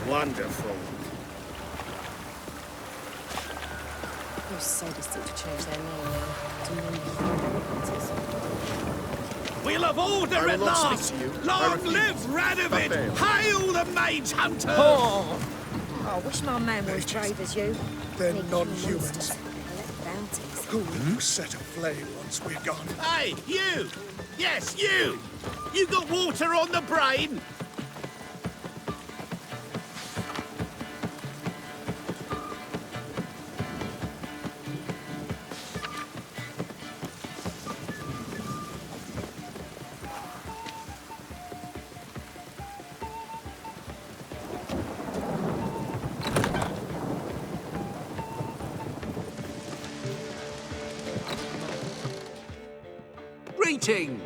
Wonderful. Those sadists seem to change their name now to non-human. We'll have order I will at not speak last! to you. I Long refuse. live Radovid! Fail. Hail the Mage Hunter! Oh, I wish my man was Mages. brave as you. They're They kill non-humans. monsters, collect bounties. Who will set aflame once we're gone? Hey, you! Yes, you! You got water on the brain? Greeting!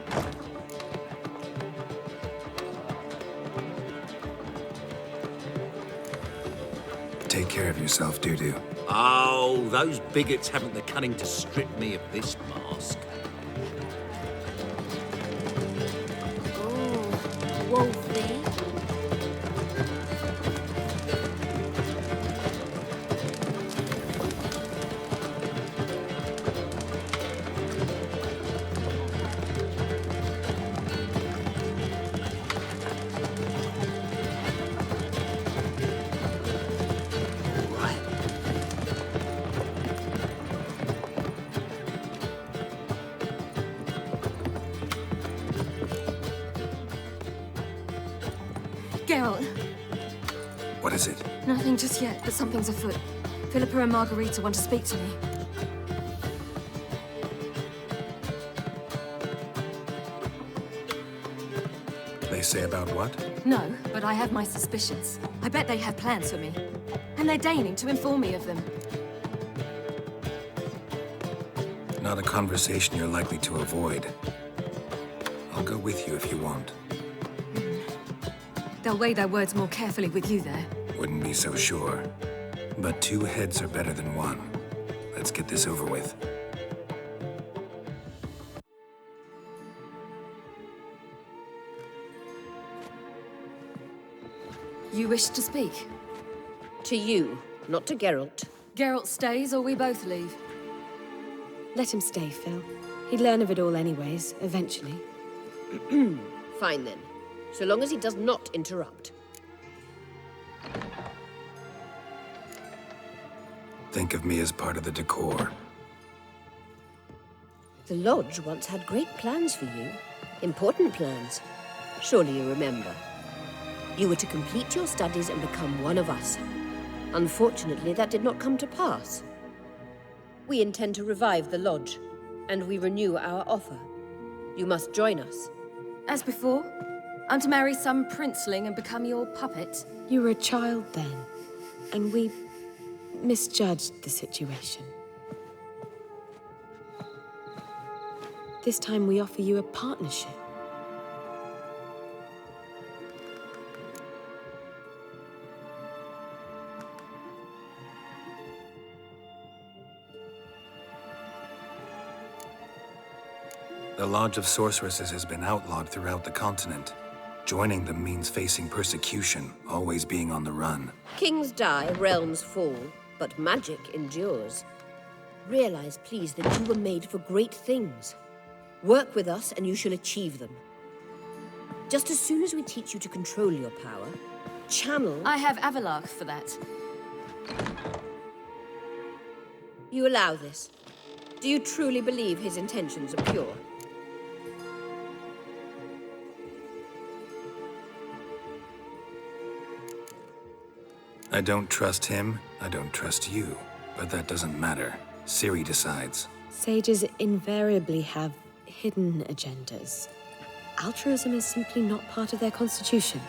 Take care of yourself, Dudu. Oh, those bigots haven't the cunning to strip me of this mask. Oh, Wolfie. Geralt, What is it? nothing just yet, but something's afoot. Philippa and Margarita want to speak to me. They say about what? No, but I have my suspicions. I bet they have plans for me. And they're deigning to inform me of them. Not a conversation you're likely to avoid. I'll go with you if you want. They'll weigh their words more carefully with you there. Wouldn't be so sure. But two heads are better than one. Let's get this over with. You wish to speak? To you, not to Geralt. Geralt stays or we both leave. Let him stay, Phil. He'd learn of it all anyways, eventually. Fine then. So long as he does not interrupt. Think of me as part of the decor. The Lodge once had great plans for you. Important plans. Surely you remember. You were to complete your studies and become one of us. Unfortunately, that did not come to pass. We intend to revive the Lodge, and we renew our offer. You must join us. As before, I'm to marry some princeling and become your puppet. You were a child then, and we misjudged the situation. This time we offer you a partnership. The Lodge of Sorceresses has been outlawed throughout the continent. Joining them means facing persecution, always being on the run. Kings die, realms fall, but magic endures. Realize, please, that you were made for great things. Work with us and you shall achieve them. Just as soon as we teach you to control your power, channel... I have Avalach for that. You allow this. Do you truly believe his intentions are pure? I don't trust him, I don't trust you. But that doesn't matter. Ciri decides. Sages invariably have hidden agendas. Altruism is simply not part of their constitution.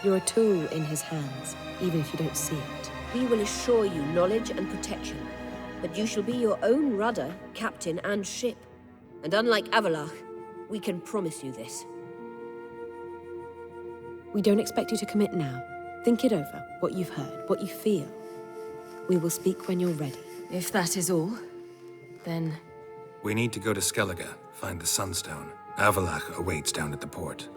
You're a tool in his hands, even if you don't see it. We will assure you knowledge and protection, but you shall be your own rudder, captain, and ship. And unlike Avalach, we can promise you this. We don't expect you to commit now. Think it over, what you've heard, what you feel. We will speak when you're ready. If that is all, then... We need to go to Skellige, find the Sunstone. Avalach awaits down at the port.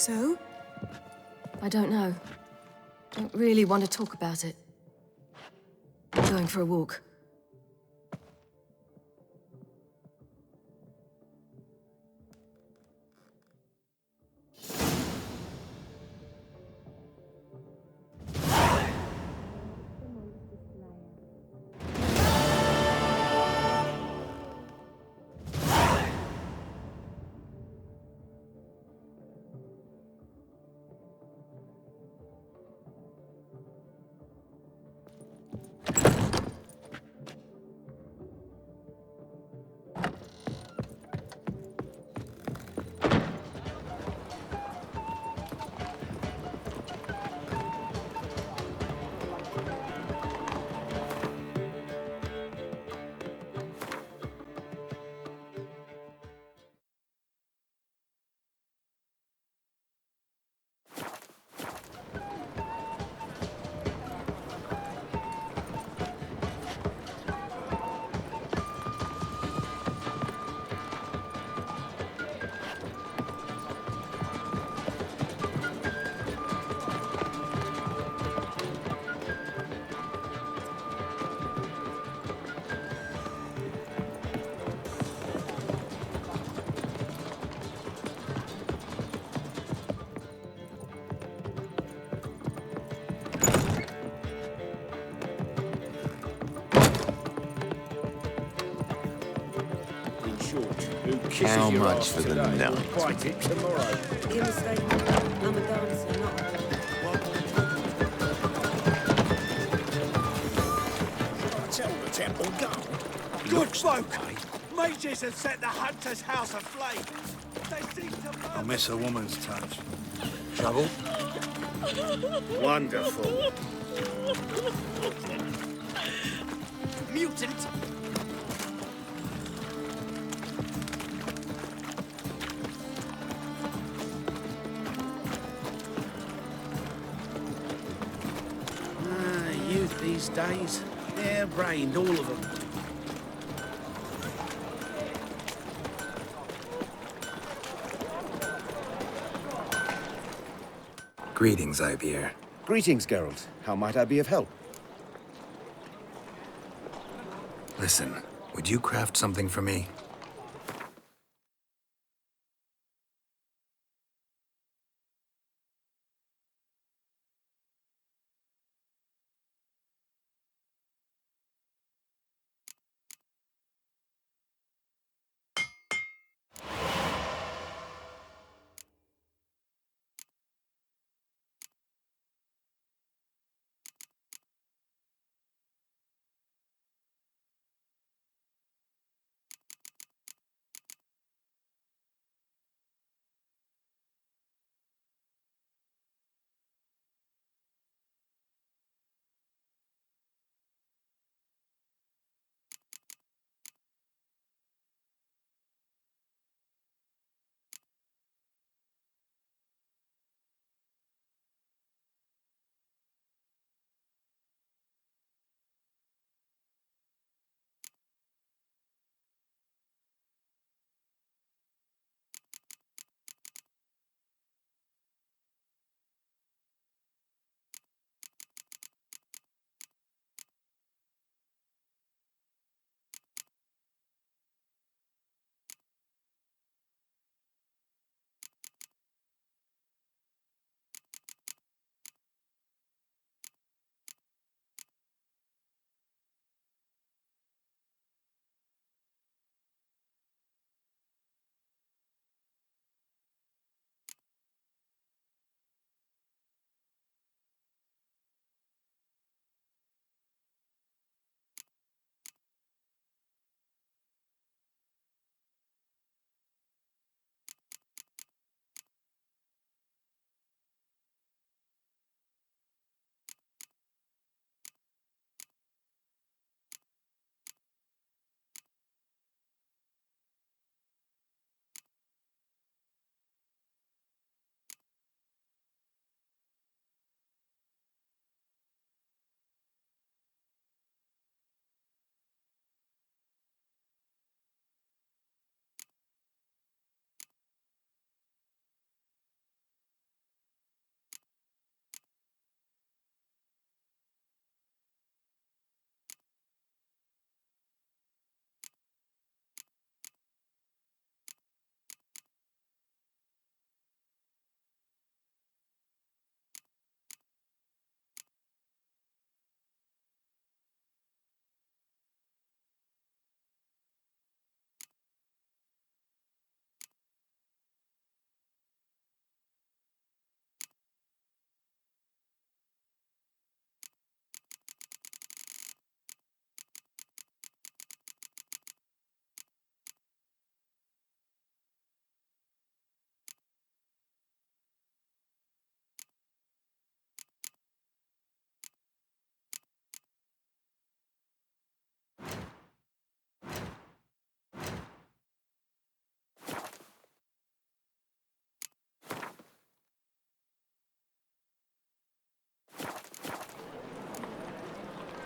So? I don't know. Don't really want to talk about it. I'm going for a walk. In short, who kisses How your much ass for the today night? will bite it tomorrow. You're mistaken. I'm a dancer, not a... Tell the temple guard. Good folk! Mages have set the hunter's house aflame. They seem to I'll murder. miss a woman's touch. Trouble? Wonderful. Mutant! Youth these days. Hair-brained, all of them. Greetings, Ivier. Greetings, Geralt. How might I be of help? Listen, would you craft something for me?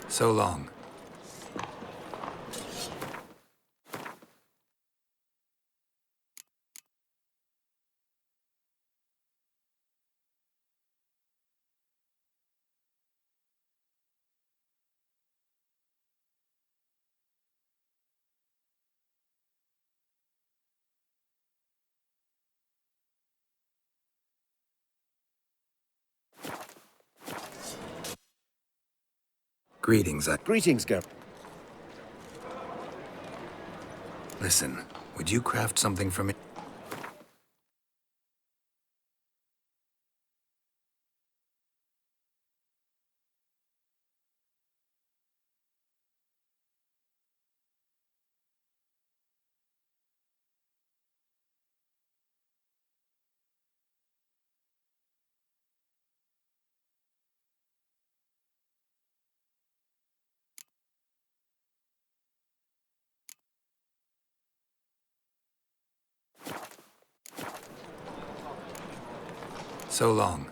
So long. Greetings, Greetings, Geralt. Listen, would you craft something for me? So long.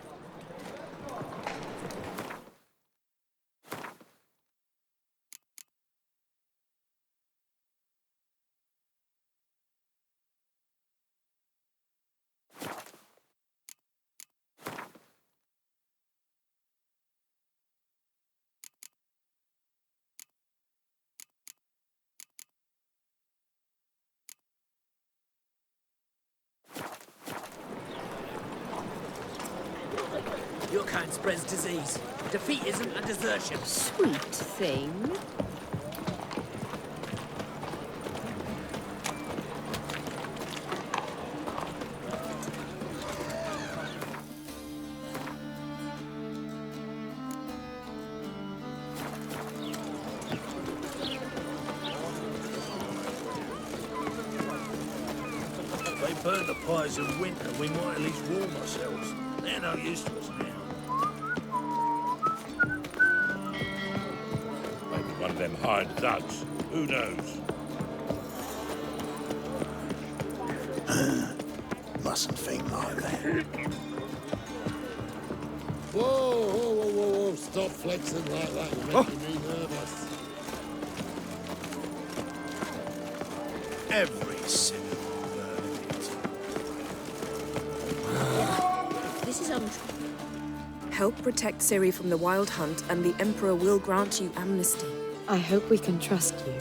Your kind spreads disease. Defeat isn't a desertion. Sweet thing. If they burn the pyres in winter, we might at least warm ourselves. They're no use to us now. Maybe one of them hired thugs. Who knows? Mustn't think like that. Whoa, whoa, whoa, whoa, whoa. Stop flexing like that. You're making me nervous. Every single This is untrue. Help protect Ciri from the Wild Hunt, and the Emperor will grant you amnesty. I hope we can trust you.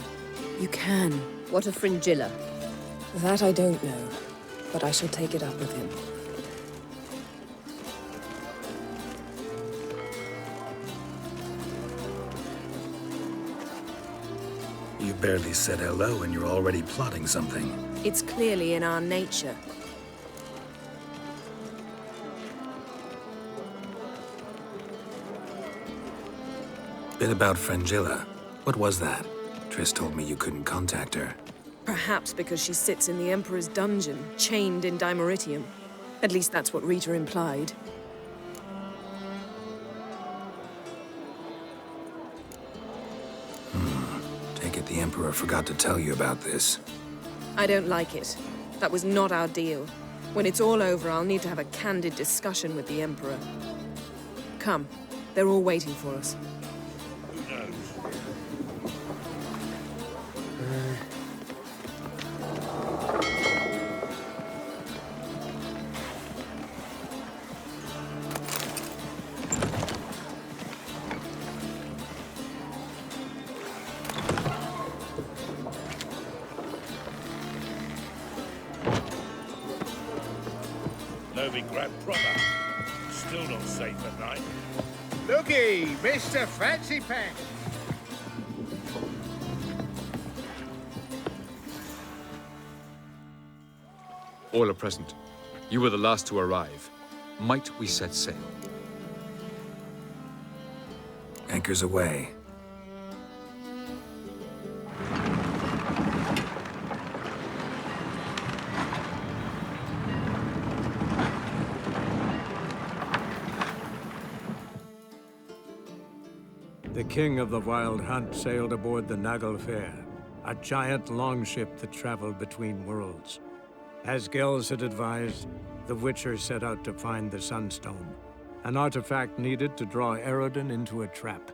You can. What of Fringilla? That I don't know, but I shall take it up with him. You barely said hello and you're already plotting something. It's clearly in our nature. Bit about Fringilla. What was that? Triss told me you couldn't contact her. Perhaps because she sits in the Emperor's dungeon, chained in Dimeritium. At least that's what Rita implied. Take it the Emperor forgot to tell you about this. I don't like it. That was not our deal. When it's all over, I'll need to have a candid discussion with the Emperor. Come. They're all waiting for us. Novigrad proper. Still not safe at night. Looky, Mr. Fancy Pants. All are present. You were the last to arrive. Might we set sail? Anchors away. The king of the Wild Hunt sailed aboard the Naglfar, a giant longship that traveled between worlds. As Gels had advised, the Witcher set out to find the Sunstone, an artifact needed to draw Eredin into a trap.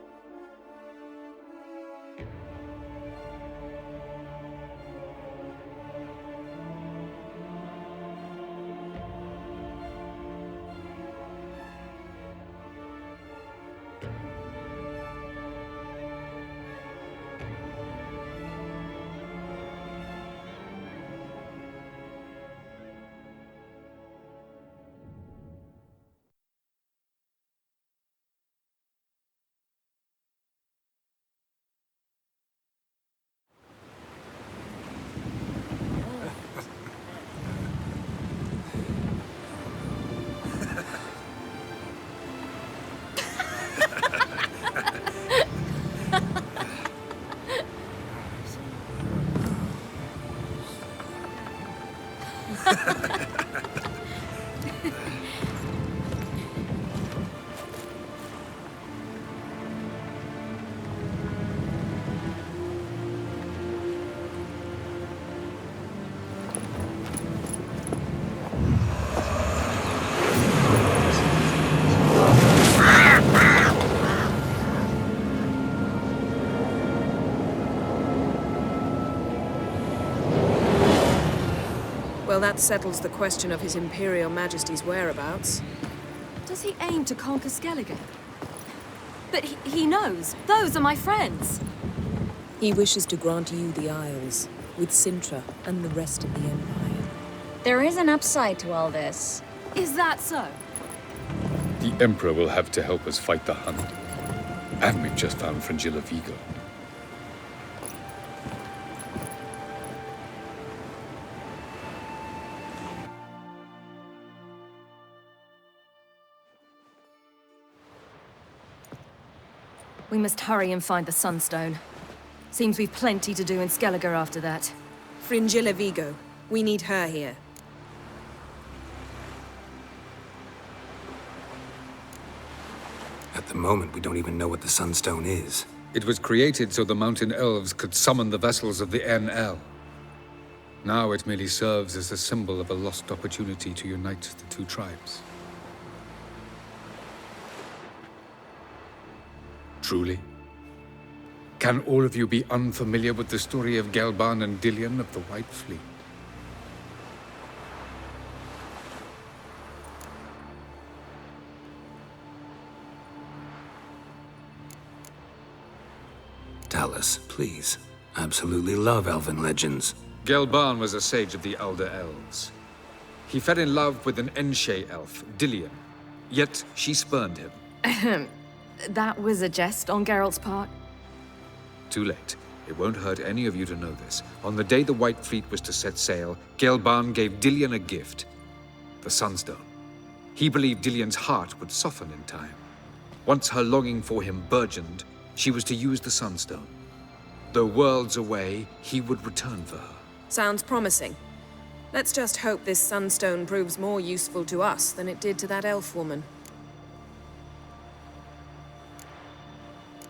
Well, that settles the question of His Imperial Majesty's whereabouts. Does he aim to conquer Skellige? But he knows. Those are my friends. He wishes to grant you the Isles, with Sintra and the rest of the Empire. There is an upside to all this. Is that so? The Emperor will have to help us fight the Hunt. And we've just found Fringilla Vigo. We must hurry and find the Sunstone. Seems we've plenty to do in Skellige after that. Fringilla Vigo. We need her here. At the moment, we don't even know what the Sunstone is. It was created so the Mountain Elves could summon the vessels of the NL. Now it merely serves as a symbol of a lost opportunity to unite the two tribes. Truly? Can all of you be unfamiliar with the story of Gelban and Dillion of the White Fleet? Tell us, please. Absolutely love elven legends. Gelban was a sage of the Elder Elves. He fell in love with an Enshe elf, Dillion. Yet she spurned him. That was a jest on Geralt's part. Too late. It won't hurt any of you to know this. On the day the White Fleet was to set sail, Gelban gave Dillion a gift. The Sunstone. He believed Dillion's heart would soften in time. Once her longing for him burgeoned, she was to use the Sunstone. Though worlds away, he would return for her. Sounds promising. Let's just hope this Sunstone proves more useful to us than it did to that elf woman.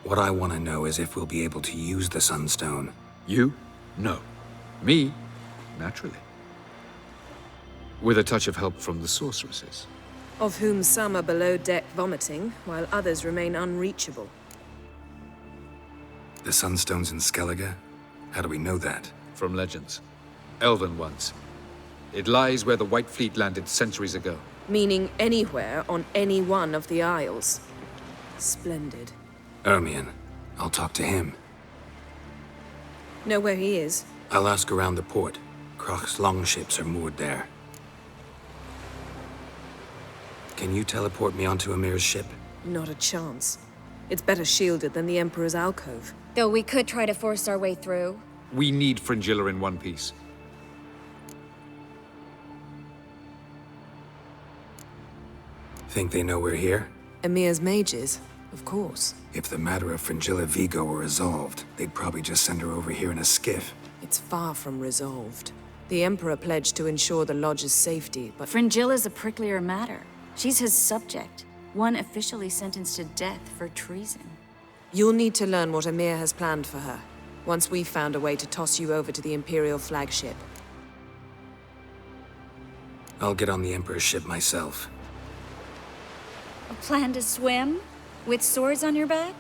What I want to know is if we'll be able to use the Sunstone. You? No. Me? Naturally. With a touch of help from the sorceresses. Of whom some are below deck vomiting, while others remain unreachable. The Sunstone's in Skellige? How do we know that? From legends. Elven ones. It lies where the White Fleet landed centuries ago. Meaning anywhere on any one of the Isles. Splendid. Ermion. I'll talk to him. Know where he is? I'll ask around the port. Croc's longships are moored there. Can you teleport me onto Amir's ship? Not a chance. It's better shielded than the Emperor's alcove. Though we could try to force our way through. We need Fringilla in one piece. Think they know we're here? Amir's mages, of course. If the matter of Fringilla Vigo were resolved, they'd probably just send her over here in a skiff. It's far from resolved. The Emperor pledged to ensure the Lodge's safety, but... Fringilla's a pricklier matter. She's his subject. One officially sentenced to death for treason. You'll need to learn what Amir has planned for her, once we've found a way to toss you over to the Imperial flagship. I'll get on the Emperor's ship myself. A plan to swim? With swords on your back?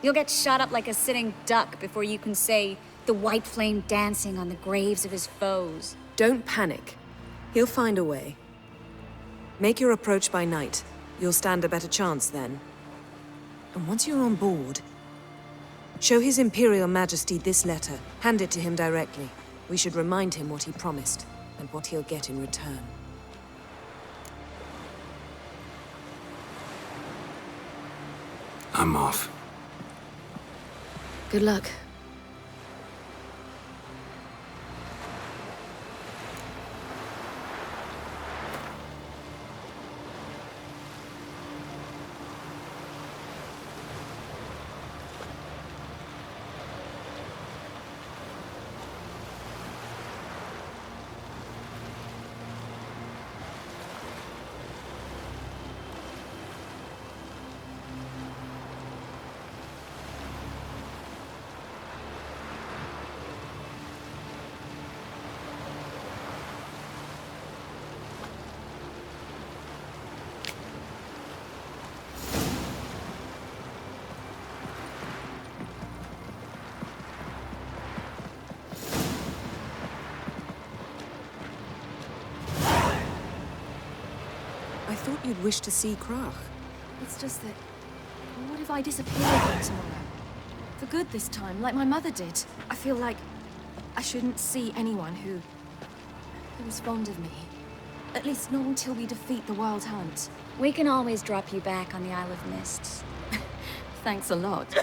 You'll get shot up like a sitting duck before you can say the white flame dancing on the graves of his foes. Don't panic. He'll find a way. Make your approach by night. You'll stand a better chance then. And once you're on board, show His Imperial Majesty this letter. Hand it to him directly. We should remind him what he promised, and what he'll get in return. I'm off. Good luck. you'd wish to see Krach. It's just that... What if I disappear again tomorrow? For good this time, like my mother did. I feel like I shouldn't see anyone who was fond of me. At least not until we defeat the Wild Hunt. We can always drop you back on the Isle of Mists. Thanks a lot.